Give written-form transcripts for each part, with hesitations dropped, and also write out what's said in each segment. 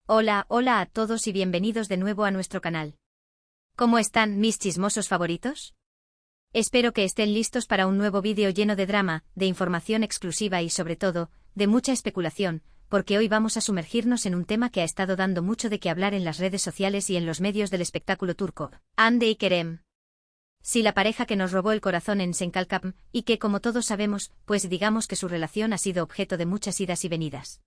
Hola, hola a todos y bienvenidos de nuevo a nuestro canal. ¿Cómo están, mis chismosos favoritos? Espero que estén listos para un nuevo vídeo lleno de drama, de información exclusiva y sobre todo, de mucha especulación, porque hoy vamos a sumergirnos en un tema que ha estado dando mucho de qué hablar en las redes sociales y en los medios del espectáculo turco, Hande y Kerem. Sí, la pareja que nos robó el corazón en Senkalkap, y que como todos sabemos, pues digamos que su relación ha sido objeto de muchas idas y venidas.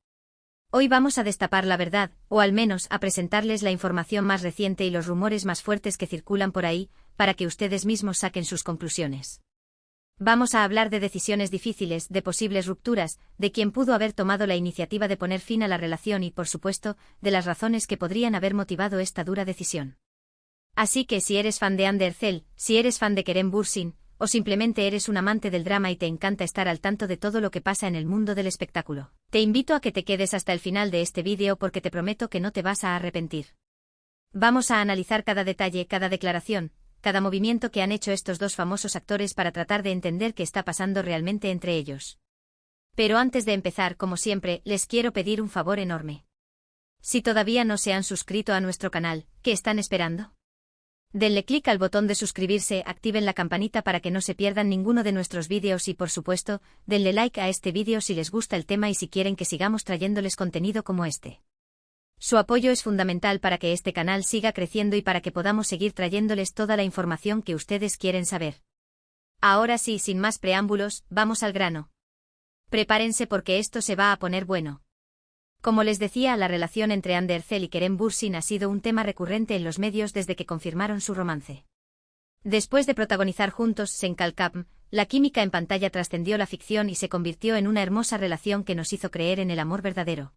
Hoy vamos a destapar la verdad, o al menos a presentarles la información más reciente y los rumores más fuertes que circulan por ahí, para que ustedes mismos saquen sus conclusiones. Vamos a hablar de decisiones difíciles, de posibles rupturas, de quién pudo haber tomado la iniciativa de poner fin a la relación y, por supuesto, de las razones que podrían haber motivado esta dura decisión. Así que si eres fan de Hande Erçel, si eres fan de Kerem Bürsin, o simplemente eres un amante del drama y te encanta estar al tanto de todo lo que pasa en el mundo del espectáculo, te invito a que te quedes hasta el final de este vídeo porque te prometo que no te vas a arrepentir. Vamos a analizar cada detalle, cada declaración, cada movimiento que han hecho estos dos famosos actores para tratar de entender qué está pasando realmente entre ellos. Pero antes de empezar, como siempre, les quiero pedir un favor enorme. Si todavía no se han suscrito a nuestro canal, ¿qué están esperando? Denle clic al botón de suscribirse, activen la campanita para que no se pierdan ninguno de nuestros vídeos y por supuesto, denle like a este vídeo si les gusta el tema y si quieren que sigamos trayéndoles contenido como este. Su apoyo es fundamental para que este canal siga creciendo y para que podamos seguir trayéndoles toda la información que ustedes quieren saber. Ahora sí, sin más preámbulos, vamos al grano. Prepárense porque esto se va a poner bueno. Como les decía, la relación entre Hande Erçel y Kerem Bürsin ha sido un tema recurrente en los medios desde que confirmaron su romance. Después de protagonizar juntos Senkalkap, la química en pantalla trascendió la ficción y se convirtió en una hermosa relación que nos hizo creer en el amor verdadero.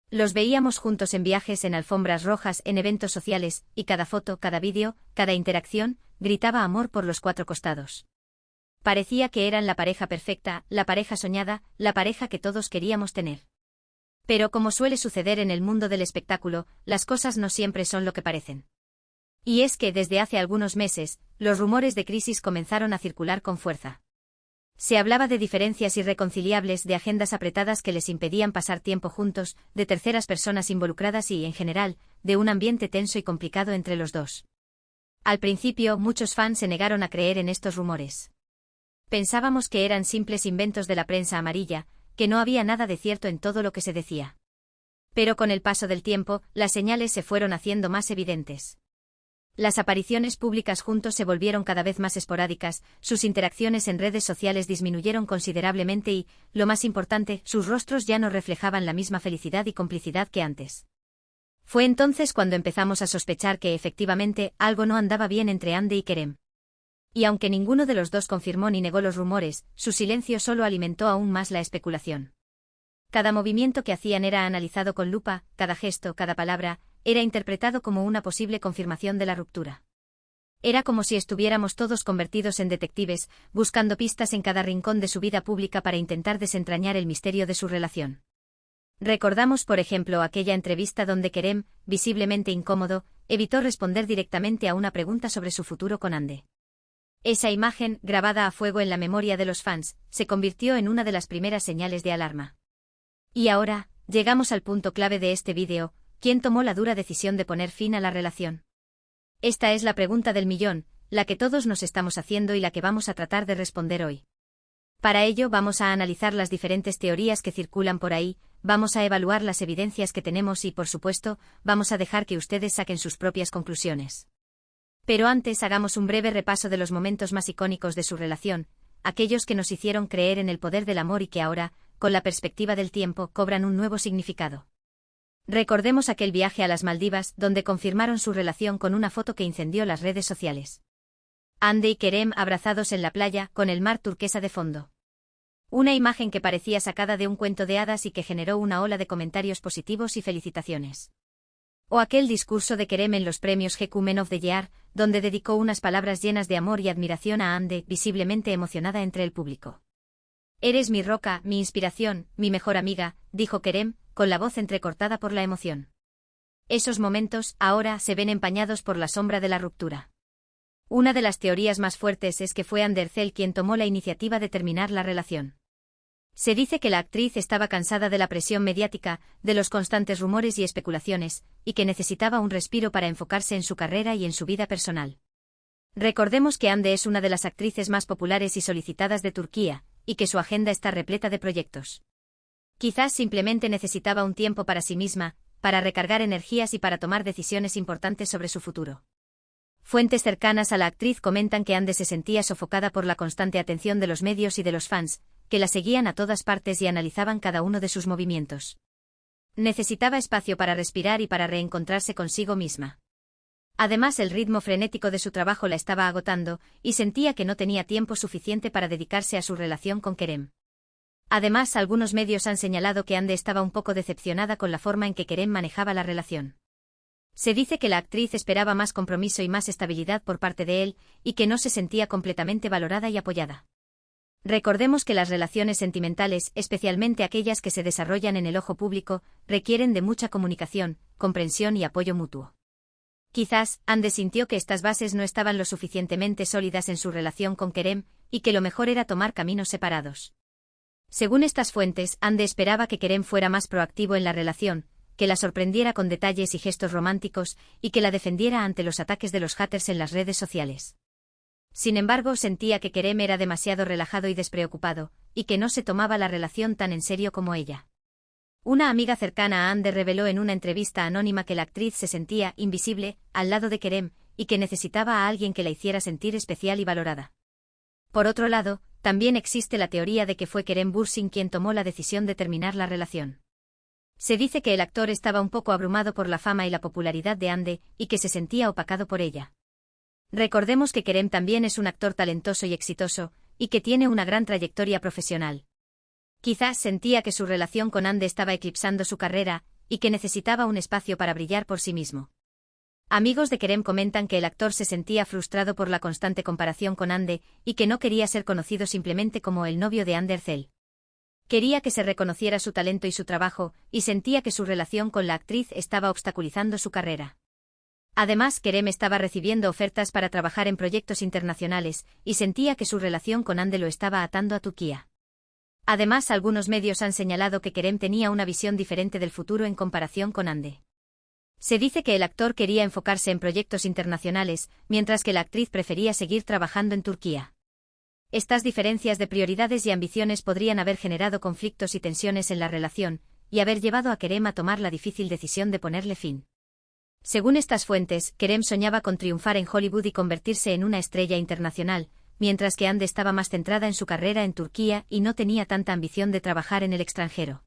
Los veíamos juntos en viajes, en alfombras rojas, en eventos sociales, y cada foto, cada vídeo, cada interacción, gritaba amor por los cuatro costados. Parecía que eran la pareja perfecta, la pareja soñada, la pareja que todos queríamos tener. Pero como suele suceder en el mundo del espectáculo, las cosas no siempre son lo que parecen. Y es que desde hace algunos meses, los rumores de crisis comenzaron a circular con fuerza. Se hablaba de diferencias irreconciliables, de agendas apretadas que les impedían pasar tiempo juntos, de terceras personas involucradas y, en general, de un ambiente tenso y complicado entre los dos. Al principio, muchos fans se negaron a creer en estos rumores. Pensábamos que eran simples inventos de la prensa amarilla, que no había nada de cierto en todo lo que se decía. Pero con el paso del tiempo, las señales se fueron haciendo más evidentes. Las apariciones públicas juntos se volvieron cada vez más esporádicas, sus interacciones en redes sociales disminuyeron considerablemente y, lo más importante, sus rostros ya no reflejaban la misma felicidad y complicidad que antes. Fue entonces cuando empezamos a sospechar que efectivamente algo no andaba bien entre Hande y Kerem. Y aunque ninguno de los dos confirmó ni negó los rumores, su silencio solo alimentó aún más la especulación. Cada movimiento que hacían era analizado con lupa, cada gesto, cada palabra, era interpretado como una posible confirmación de la ruptura. Era como si estuviéramos todos convertidos en detectives, buscando pistas en cada rincón de su vida pública para intentar desentrañar el misterio de su relación. Recordamos, por ejemplo, aquella entrevista donde Kerem, visiblemente incómodo, evitó responder directamente a una pregunta sobre su futuro con Hande. Esa imagen, grabada a fuego en la memoria de los fans, se convirtió en una de las primeras señales de alarma. Y ahora, llegamos al punto clave de este vídeo: ¿quién tomó la dura decisión de poner fin a la relación? Esta es la pregunta del millón, la que todos nos estamos haciendo y la que vamos a tratar de responder hoy. Para ello vamos a analizar las diferentes teorías que circulan por ahí, vamos a evaluar las evidencias que tenemos y, por supuesto, vamos a dejar que ustedes saquen sus propias conclusiones. Pero antes hagamos un breve repaso de los momentos más icónicos de su relación, aquellos que nos hicieron creer en el poder del amor y que ahora, con la perspectiva del tiempo, cobran un nuevo significado. Recordemos aquel viaje a las Maldivas, donde confirmaron su relación con una foto que incendió las redes sociales. Hande y Kerem abrazados en la playa, con el mar turquesa de fondo. Una imagen que parecía sacada de un cuento de hadas y que generó una ola de comentarios positivos y felicitaciones. O aquel discurso de Kerem en los premios GQ Men of the Year, donde dedicó unas palabras llenas de amor y admiración a Hande, visiblemente emocionada entre el público. «Eres mi roca, mi inspiración, mi mejor amiga», dijo Kerem, con la voz entrecortada por la emoción. Esos momentos, ahora, se ven empañados por la sombra de la ruptura. Una de las teorías más fuertes es que fue Hande Erçel quien tomó la iniciativa de terminar la relación. Se dice que la actriz estaba cansada de la presión mediática, de los constantes rumores y especulaciones, y que necesitaba un respiro para enfocarse en su carrera y en su vida personal. Recordemos que Hande es una de las actrices más populares y solicitadas de Turquía, y que su agenda está repleta de proyectos. Quizás simplemente necesitaba un tiempo para sí misma, para recargar energías y para tomar decisiones importantes sobre su futuro. Fuentes cercanas a la actriz comentan que Hande se sentía sofocada por la constante atención de los medios y de los fans, que la seguían a todas partes y analizaban cada uno de sus movimientos. Necesitaba espacio para respirar y para reencontrarse consigo misma. Además, el ritmo frenético de su trabajo la estaba agotando, y sentía que no tenía tiempo suficiente para dedicarse a su relación con Kerem. Además, algunos medios han señalado que Hande estaba un poco decepcionada con la forma en que Kerem manejaba la relación. Se dice que la actriz esperaba más compromiso y más estabilidad por parte de él, y que no se sentía completamente valorada y apoyada. Recordemos que las relaciones sentimentales, especialmente aquellas que se desarrollan en el ojo público, requieren de mucha comunicación, comprensión y apoyo mutuo. Quizás, Hande sintió que estas bases no estaban lo suficientemente sólidas en su relación con Kerem, y que lo mejor era tomar caminos separados. Según estas fuentes, Hande esperaba que Kerem fuera más proactivo en la relación, que la sorprendiera con detalles y gestos románticos, y que la defendiera ante los ataques de los haters en las redes sociales. Sin embargo, sentía que Kerem era demasiado relajado y despreocupado, y que no se tomaba la relación tan en serio como ella. Una amiga cercana a Hande reveló en una entrevista anónima que la actriz se sentía invisible al lado de Kerem, y que necesitaba a alguien que la hiciera sentir especial y valorada. Por otro lado, también existe la teoría de que fue Kerem Bürsin quien tomó la decisión de terminar la relación. Se dice que el actor estaba un poco abrumado por la fama y la popularidad de Hande, y que se sentía opacado por ella. Recordemos que Kerem también es un actor talentoso y exitoso, y que tiene una gran trayectoria profesional. Quizás sentía que su relación con Hande estaba eclipsando su carrera, y que necesitaba un espacio para brillar por sí mismo. Amigos de Kerem comentan que el actor se sentía frustrado por la constante comparación con Hande, y que no quería ser conocido simplemente como el novio de Hande Erçel. Quería que se reconociera su talento y su trabajo, y sentía que su relación con la actriz estaba obstaculizando su carrera. Además, Kerem estaba recibiendo ofertas para trabajar en proyectos internacionales, y sentía que su relación con Hande lo estaba atando a Turquía. Además, algunos medios han señalado que Kerem tenía una visión diferente del futuro en comparación con Hande. Se dice que el actor quería enfocarse en proyectos internacionales, mientras que la actriz prefería seguir trabajando en Turquía. Estas diferencias de prioridades y ambiciones podrían haber generado conflictos y tensiones en la relación, y haber llevado a Kerem a tomar la difícil decisión de ponerle fin. Según estas fuentes, Kerem soñaba con triunfar en Hollywood y convertirse en una estrella internacional, mientras que Hande estaba más centrada en su carrera en Turquía y no tenía tanta ambición de trabajar en el extranjero.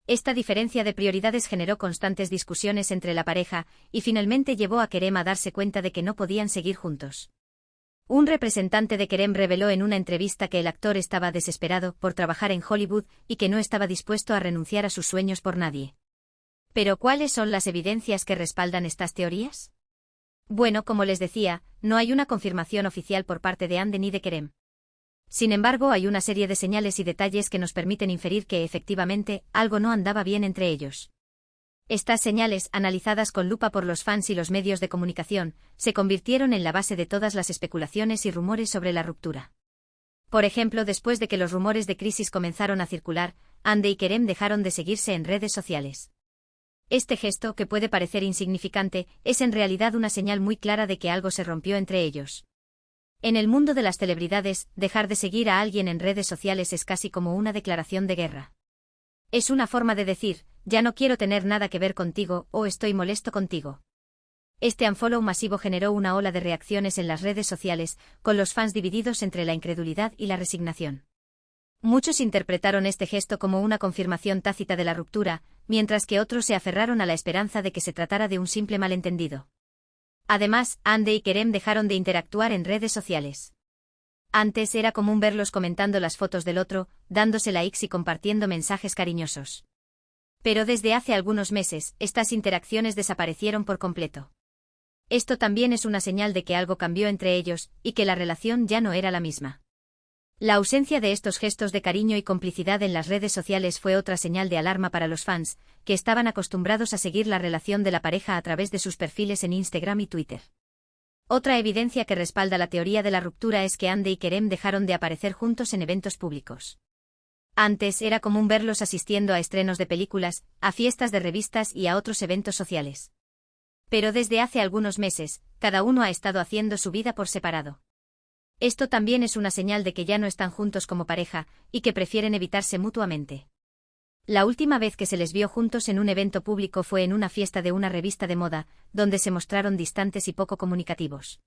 Esta diferencia de prioridades generó constantes discusiones entre la pareja, y finalmente llevó a Kerem a darse cuenta de que no podían seguir juntos. Un representante de Kerem reveló en una entrevista que el actor estaba desesperado por trabajar en Hollywood y que no estaba dispuesto a renunciar a sus sueños por nadie. ¿Pero cuáles son las evidencias que respaldan estas teorías? Bueno, como les decía, no hay una confirmación oficial por parte de Hande ni de Kerem. Sin embargo, hay una serie de señales y detalles que nos permiten inferir que efectivamente algo no andaba bien entre ellos. Estas señales, analizadas con lupa por los fans y los medios de comunicación, se convirtieron en la base de todas las especulaciones y rumores sobre la ruptura. Por ejemplo, después de que los rumores de crisis comenzaron a circular, Hande y Kerem dejaron de seguirse en redes sociales. Este gesto, que puede parecer insignificante, es en realidad una señal muy clara de que algo se rompió entre ellos. En el mundo de las celebridades, dejar de seguir a alguien en redes sociales es casi como una declaración de guerra. Es una forma de decir, ya no quiero tener nada que ver contigo, o estoy molesto contigo. Este unfollow masivo generó una ola de reacciones en las redes sociales, con los fans divididos entre la incredulidad y la resignación. Muchos interpretaron este gesto como una confirmación tácita de la ruptura, mientras que otros se aferraron a la esperanza de que se tratara de un simple malentendido. Además, Hande y Kerem dejaron de interactuar en redes sociales. Antes era común verlos comentando las fotos del otro, dándose likes y compartiendo mensajes cariñosos. Pero desde hace algunos meses, estas interacciones desaparecieron por completo. Esto también es una señal de que algo cambió entre ellos, y que la relación ya no era la misma. La ausencia de estos gestos de cariño y complicidad en las redes sociales fue otra señal de alarma para los fans, que estaban acostumbrados a seguir la relación de la pareja a través de sus perfiles en Instagram y Twitter. Otra evidencia que respalda la teoría de la ruptura es que Hande y Kerem dejaron de aparecer juntos en eventos públicos. Antes era común verlos asistiendo a estrenos de películas, a fiestas de revistas y a otros eventos sociales. Pero desde hace algunos meses, cada uno ha estado haciendo su vida por separado. Esto también es una señal de que ya no están juntos como pareja, y que prefieren evitarse mutuamente. La última vez que se les vio juntos en un evento público fue en una fiesta de una revista de moda, donde se mostraron distantes y poco comunicativos.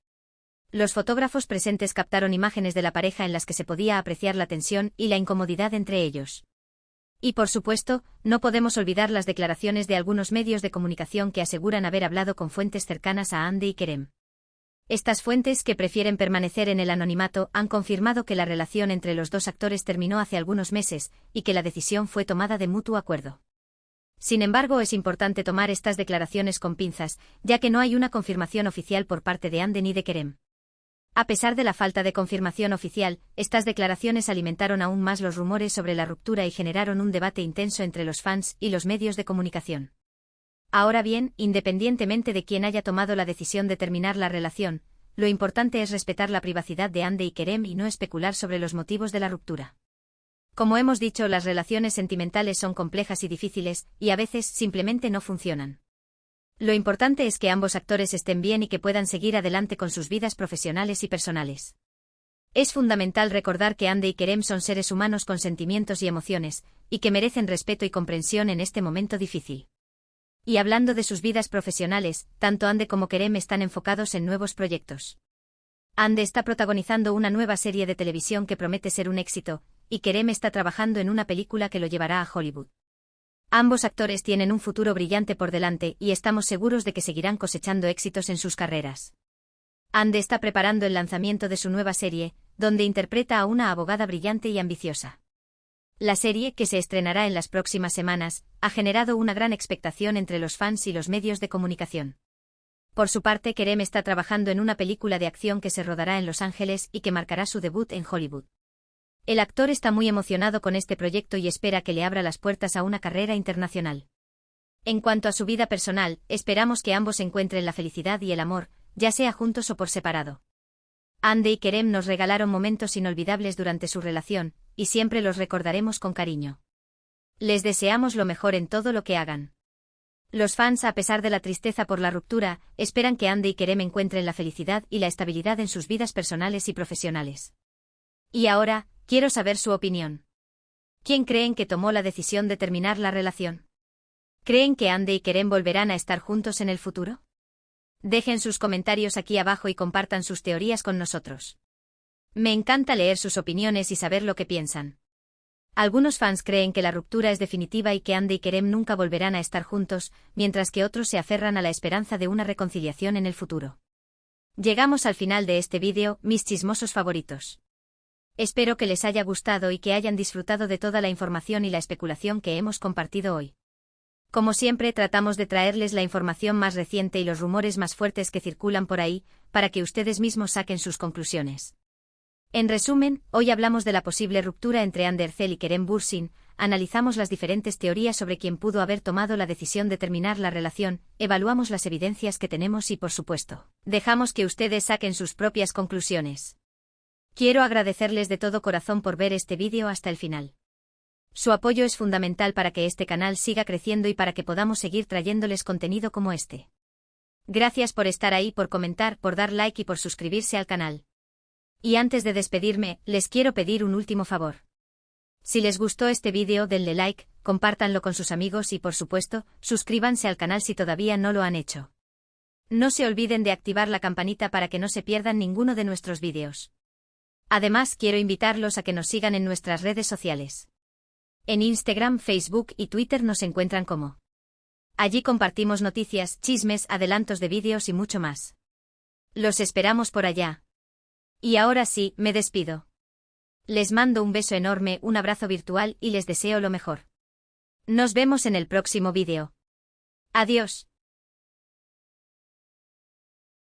Los fotógrafos presentes captaron imágenes de la pareja en las que se podía apreciar la tensión y la incomodidad entre ellos. Y por supuesto, no podemos olvidar las declaraciones de algunos medios de comunicación que aseguran haber hablado con fuentes cercanas a Hande y Kerem. Estas fuentes, que prefieren permanecer en el anonimato, han confirmado que la relación entre los dos actores terminó hace algunos meses, y que la decisión fue tomada de mutuo acuerdo. Sin embargo, es importante tomar estas declaraciones con pinzas, ya que no hay una confirmación oficial por parte de Hande ni de Kerem. A pesar de la falta de confirmación oficial, estas declaraciones alimentaron aún más los rumores sobre la ruptura y generaron un debate intenso entre los fans y los medios de comunicación. Ahora bien, independientemente de quién haya tomado la decisión de terminar la relación, lo importante es respetar la privacidad de Hande y Kerem y no especular sobre los motivos de la ruptura. Como hemos dicho, las relaciones sentimentales son complejas y difíciles, y a veces simplemente no funcionan. Lo importante es que ambos actores estén bien y que puedan seguir adelante con sus vidas profesionales y personales. Es fundamental recordar que Hande y Kerem son seres humanos con sentimientos y emociones, y que merecen respeto y comprensión en este momento difícil. Y hablando de sus vidas profesionales, tanto Hande como Kerem están enfocados en nuevos proyectos. Hande está protagonizando una nueva serie de televisión que promete ser un éxito, y Kerem está trabajando en una película que lo llevará a Hollywood. Ambos actores tienen un futuro brillante por delante y estamos seguros de que seguirán cosechando éxitos en sus carreras. Hande está preparando el lanzamiento de su nueva serie, donde interpreta a una abogada brillante y ambiciosa. La serie, que se estrenará en las próximas semanas, ha generado una gran expectación entre los fans y los medios de comunicación. Por su parte, Kerem está trabajando en una película de acción que se rodará en Los Ángeles y que marcará su debut en Hollywood. El actor está muy emocionado con este proyecto y espera que le abra las puertas a una carrera internacional. En cuanto a su vida personal, esperamos que ambos encuentren la felicidad y el amor, ya sea juntos o por separado. Hande y Kerem nos regalaron momentos inolvidables durante su relación, y siempre los recordaremos con cariño. Les deseamos lo mejor en todo lo que hagan. Los fans, a pesar de la tristeza por la ruptura, esperan que Hande y Kerem encuentren la felicidad y la estabilidad en sus vidas personales y profesionales. Y ahora, quiero saber su opinión. ¿Quién creen que tomó la decisión de terminar la relación? ¿Creen que Hande y Kerem volverán a estar juntos en el futuro? Dejen sus comentarios aquí abajo y compartan sus teorías con nosotros. Me encanta leer sus opiniones y saber lo que piensan. Algunos fans creen que la ruptura es definitiva y que Hande y Kerem nunca volverán a estar juntos, mientras que otros se aferran a la esperanza de una reconciliación en el futuro. Llegamos al final de este vídeo, mis chismosos favoritos. Espero que les haya gustado y que hayan disfrutado de toda la información y la especulación que hemos compartido hoy. Como siempre, tratamos de traerles la información más reciente y los rumores más fuertes que circulan por ahí, para que ustedes mismos saquen sus conclusiones. En resumen, hoy hablamos de la posible ruptura entre Hande Erçel y Kerem Bürsin, analizamos las diferentes teorías sobre quién pudo haber tomado la decisión de terminar la relación, evaluamos las evidencias que tenemos y, por supuesto, dejamos que ustedes saquen sus propias conclusiones. Quiero agradecerles de todo corazón por ver este vídeo hasta el final. Su apoyo es fundamental para que este canal siga creciendo y para que podamos seguir trayéndoles contenido como este. Gracias por estar ahí, por comentar, por dar like y por suscribirse al canal. Y antes de despedirme, les quiero pedir un último favor. Si les gustó este vídeo, denle like, compártanlo con sus amigos y, por supuesto, suscríbanse al canal si todavía no lo han hecho. No se olviden de activar la campanita para que no se pierdan ninguno de nuestros vídeos. Además, quiero invitarlos a que nos sigan en nuestras redes sociales. En Instagram, Facebook y Twitter nos encuentran como. Allí compartimos noticias, chismes, adelantos de vídeos y mucho más. Los esperamos por allá. Y ahora sí, me despido. Les mando un beso enorme, un abrazo virtual y les deseo lo mejor. Nos vemos en el próximo vídeo. Adiós.